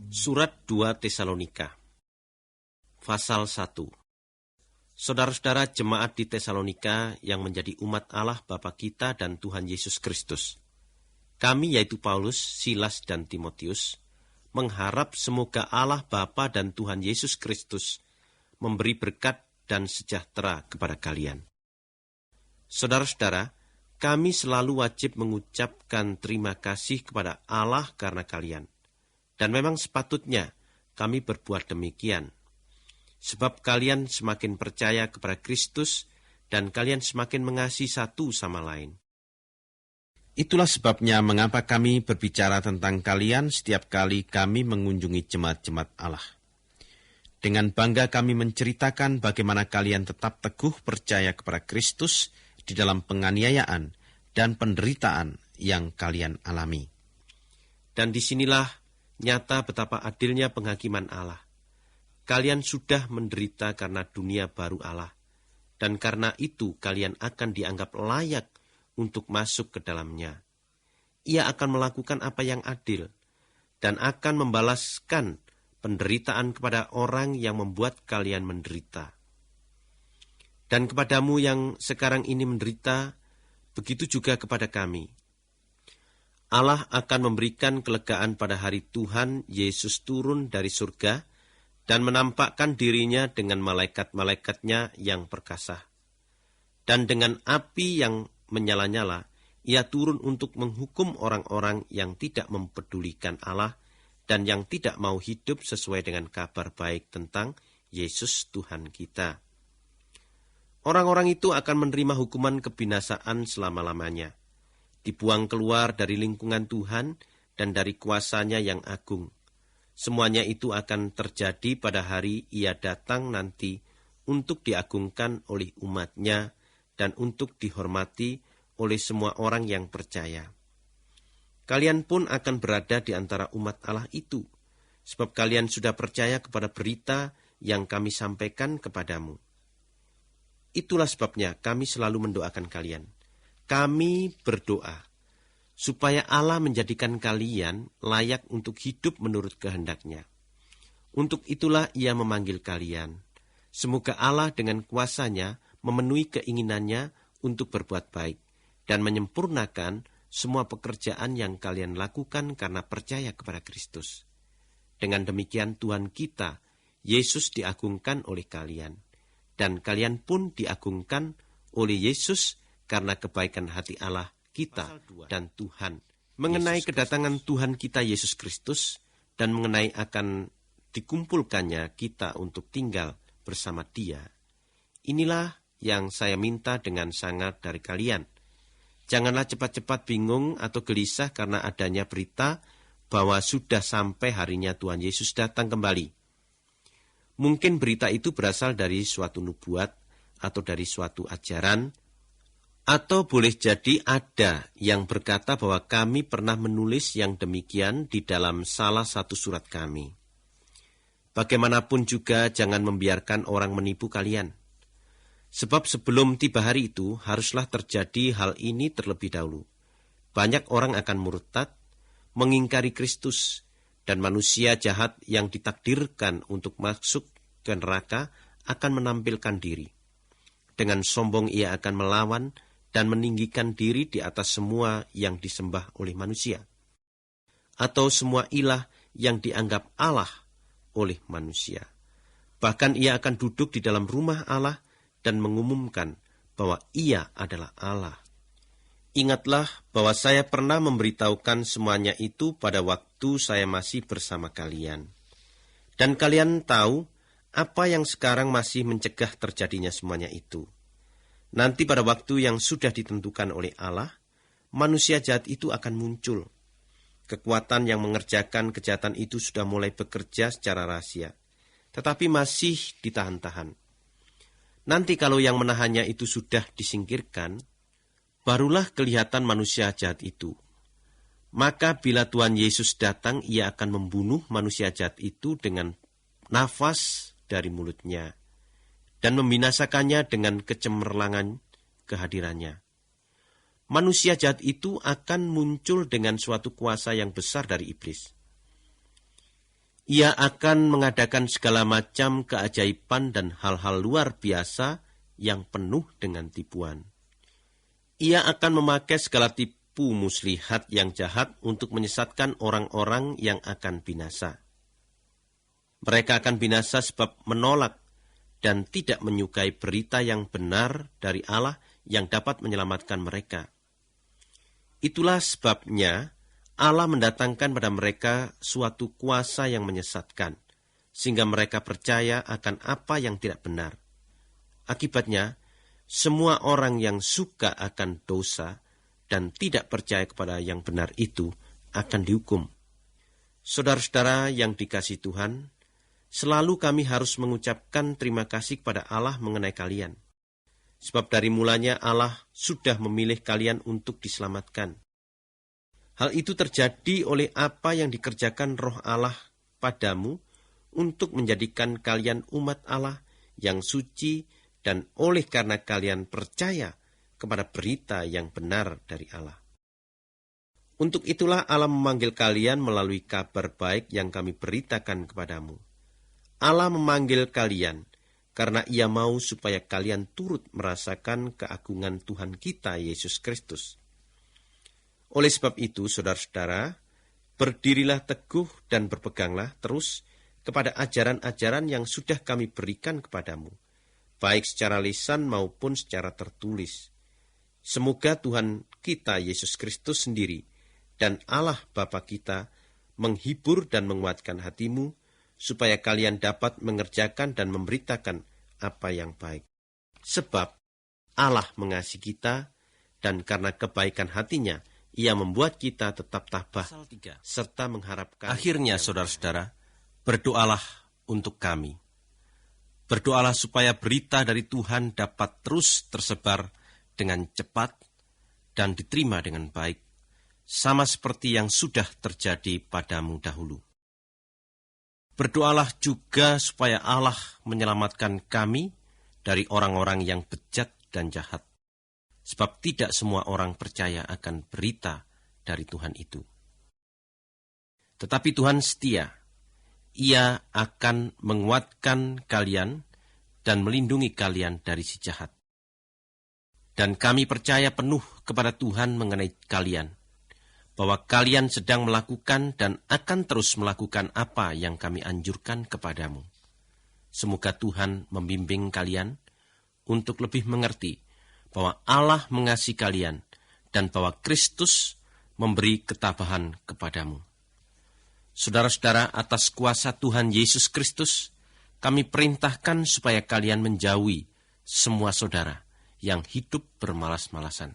Surat 2 Tesalonika, Pasal 1. Saudara-saudara jemaat di Tesalonika yang menjadi umat Allah Bapa kita dan Tuhan Yesus Kristus. Kami yaitu Paulus, Silas, dan Timotius, mengharap semoga Allah Bapa dan Tuhan Yesus Kristus memberi berkat dan sejahtera kepada kalian. Saudara-saudara, kami selalu wajib mengucapkan terima kasih kepada Allah karena kalian. Dan memang sepatutnya kami berbuat demikian. Sebab kalian semakin percaya kepada Kristus dan kalian semakin mengasihi satu sama lain. Itulah sebabnya mengapa kami berbicara tentang kalian setiap kali kami mengunjungi jemaat-jemaat Allah. Dengan bangga kami menceritakan bagaimana kalian tetap teguh percaya kepada Kristus di dalam penganiayaan dan penderitaan yang kalian alami. Dan disinilah nyata betapa adilnya penghakiman Allah. Kalian sudah menderita karena dunia baru Allah, dan karena itu kalian akan dianggap layak untuk masuk ke dalamnya. Ia akan melakukan apa yang adil, dan akan membalaskan penderitaan kepada orang yang membuat kalian menderita. Dan kepadamu yang sekarang ini menderita, begitu juga kepada kami. Allah akan memberikan kelegaan pada hari Tuhan Yesus turun dari surga dan menampakkan dirinya dengan malaikat-malaikatnya yang perkasa. Dan dengan api yang menyala-nyala, ia turun untuk menghukum orang-orang yang tidak mempedulikan Allah dan yang tidak mau hidup sesuai dengan kabar baik tentang Yesus Tuhan kita. Orang-orang itu akan menerima hukuman kebinasaan selama-lamanya, dibuang keluar dari lingkungan Tuhan dan dari kuasanya yang agung. Semuanya itu akan terjadi pada hari ia datang nanti untuk diagungkan oleh umatnya dan untuk dihormati oleh semua orang yang percaya. Kalian pun akan berada di antara umat Allah itu, sebab kalian sudah percaya kepada berita yang kami sampaikan kepadamu. Itulah sebabnya kami selalu mendoakan kalian. Kami berdoa supaya Allah menjadikan kalian layak untuk hidup menurut kehendak-Nya. Untuk itulah Ia memanggil kalian. Semoga Allah dengan kuasa-Nya memenuhi keinginannya untuk berbuat baik dan menyempurnakan semua pekerjaan yang kalian lakukan karena percaya kepada Kristus. Dengan demikian Tuhan kita, Yesus diagungkan oleh kalian, dan kalian pun diagungkan oleh Yesus karena kebaikan hati Allah kita dan Tuhan. Mengenai kedatangan Tuhan kita Yesus Kristus dan mengenai akan dikumpulkannya kita untuk tinggal bersama Dia. Inilah yang saya minta dengan sangat dari kalian. Janganlah cepat-cepat bingung atau gelisah karena adanya berita bahwa sudah sampai harinya Tuhan Yesus datang kembali. Mungkin berita itu berasal dari suatu nubuat atau dari suatu ajaran, atau boleh jadi ada yang berkata bahwa kami pernah menulis yang demikian di dalam salah satu surat kami. Bagaimanapun juga jangan membiarkan orang menipu kalian. Sebab sebelum tiba hari itu haruslah terjadi hal ini terlebih dahulu. Banyak orang akan murtad, mengingkari Kristus, dan manusia jahat yang ditakdirkan untuk masuk ke neraka akan menampilkan diri. Dengan sombong ia akan melawan dan meninggikan diri di atas semua yang disembah oleh manusia, atau semua ilah yang dianggap Allah oleh manusia. Bahkan ia akan duduk di dalam rumah Allah dan mengumumkan bahwa ia adalah Allah. Ingatlah bahwa saya pernah memberitahukan semuanya itu pada waktu saya masih bersama kalian. Dan kalian tahu apa yang sekarang masih mencegah terjadinya semuanya itu. Nanti pada waktu yang sudah ditentukan oleh Allah, manusia jahat itu akan muncul. Kekuatan yang mengerjakan kejahatan itu sudah mulai bekerja secara rahasia, tetapi masih ditahan-tahan. Nanti kalau yang menahannya itu sudah disingkirkan, barulah kelihatan manusia jahat itu. Maka bila Tuhan Yesus datang, ia akan membunuh manusia jahat itu dengan nafas dari mulutnya, dan membinasakannya dengan kecemerlangan kehadirannya. Manusia jahat itu akan muncul dengan suatu kuasa yang besar dari iblis. Ia akan mengadakan segala macam keajaiban dan hal-hal luar biasa yang penuh dengan tipuan. Ia akan memakai segala tipu muslihat yang jahat untuk menyesatkan orang-orang yang akan binasa. Mereka akan binasa sebab menolak dan tidak menyukai berita yang benar dari Allah yang dapat menyelamatkan mereka. Itulah sebabnya Allah mendatangkan pada mereka suatu kuasa yang menyesatkan, sehingga mereka percaya akan apa yang tidak benar. Akibatnya, semua orang yang suka akan dosa dan tidak percaya kepada yang benar itu akan dihukum. Saudara-saudara yang dikasihi Tuhan, selalu kami harus mengucapkan terima kasih kepada Allah mengenai kalian. Sebab dari mulanya Allah sudah memilih kalian untuk diselamatkan. Hal itu terjadi oleh apa yang dikerjakan Roh Allah padamu untuk menjadikan kalian umat Allah yang suci dan oleh karena kalian percaya kepada berita yang benar dari Allah. Untuk itulah Allah memanggil kalian melalui kabar baik yang kami beritakan kepadamu. Allah memanggil kalian karena Ia mau supaya kalian turut merasakan keagungan Tuhan kita Yesus Kristus. Oleh sebab itu, saudara-saudara, berdirilah teguh dan berpeganglah terus kepada ajaran-ajaran yang sudah kami berikan kepadamu, baik secara lisan maupun secara tertulis. Semoga Tuhan kita Yesus Kristus sendiri dan Allah Bapa kita menghibur dan menguatkan hatimu, supaya kalian dapat mengerjakan dan memberitakan apa yang baik. Sebab Allah mengasihi kita, dan karena kebaikan hatinya, Ia membuat kita tetap tabah serta mengharapkan. Akhirnya, saudara-saudara, berdoalah untuk kami. Berdoalah supaya berita dari Tuhan dapat terus tersebar dengan cepat dan diterima dengan baik, sama seperti yang sudah terjadi padamu dahulu. Berdoalah juga supaya Allah menyelamatkan kami dari orang-orang yang bejat dan jahat. Sebab tidak semua orang percaya akan berita dari Tuhan itu. Tetapi Tuhan setia. Ia akan menguatkan kalian dan melindungi kalian dari si jahat. Dan kami percaya penuh kepada Tuhan mengenai kalian, bahwa kalian sedang melakukan dan akan terus melakukan apa yang kami anjurkan kepadamu. Semoga Tuhan membimbing kalian untuk lebih mengerti bahwa Allah mengasihi kalian dan bahwa Kristus memberi ketabahan kepadamu. Saudara-saudara, atas kuasa Tuhan Yesus Kristus, kami perintahkan supaya kalian menjauhi semua saudara yang hidup bermalas-malasan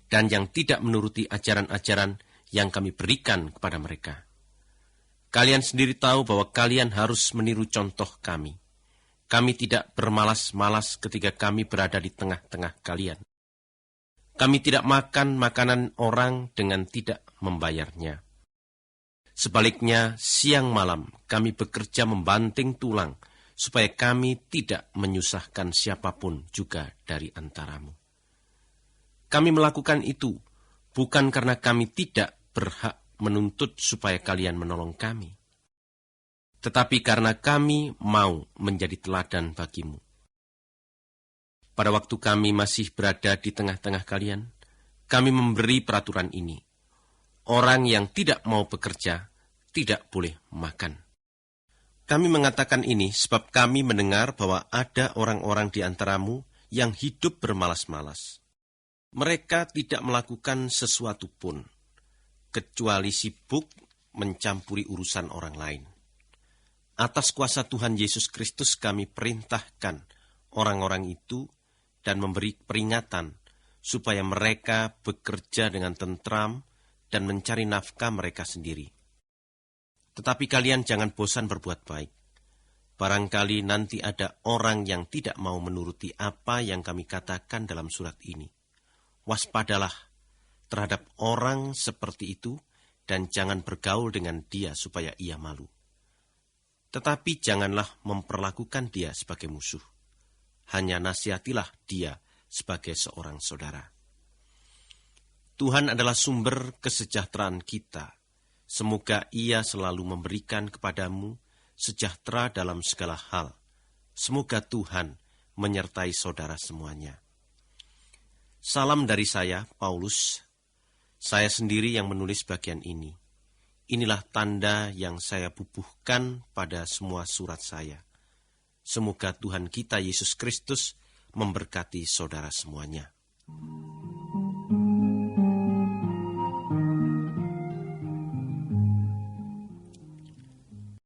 dan yang tidak menuruti ajaran-ajaran yang kami berikan kepada mereka. Kalian sendiri tahu bahwa kalian harus meniru contoh kami. Kami tidak bermalas-malas ketika kami berada di tengah-tengah kalian. Kami tidak makan makanan orang dengan tidak membayarnya. Sebaliknya, siang malam kami bekerja membanting tulang, supaya kami tidak menyusahkan siapapun juga dari antaramu. Kami melakukan itu bukan karena kami tidak berhak menuntut supaya kalian menolong kami, tetapi karena kami mau menjadi teladan bagimu. Pada waktu kami masih berada di tengah-tengah kalian, kami memberi peraturan ini. Orang yang tidak mau bekerja tidak boleh makan. Kami mengatakan ini sebab kami mendengar bahwa ada orang-orang di antaramu yang hidup bermalas-malas. Mereka tidak melakukan sesuatu pun, kecuali sibuk mencampuri urusan orang lain. Atas kuasa Tuhan Yesus Kristus kami perintahkan orang-orang itu dan memberi peringatan supaya mereka bekerja dengan tentram dan mencari nafkah mereka sendiri. Tetapi kalian jangan bosan berbuat baik. Barangkali nanti ada orang yang tidak mau menuruti apa yang kami katakan dalam surat ini. Waspadalah terhadap orang seperti itu dan jangan bergaul dengan dia supaya ia malu. Tetapi janganlah memperlakukan dia sebagai musuh. Hanya nasihatilah dia sebagai seorang saudara. Tuhan adalah sumber kesejahteraan kita, Semoga Ia selalu memberikan kepadamu sejahtera dalam segala hal. Semoga Tuhan menyertai saudara semuanya. Salam dari saya, Paulus. Saya sendiri yang menulis bagian ini. Inilah tanda yang saya bubuhkan pada semua surat saya. Semoga Tuhan kita Yesus Kristus memberkati saudara semuanya.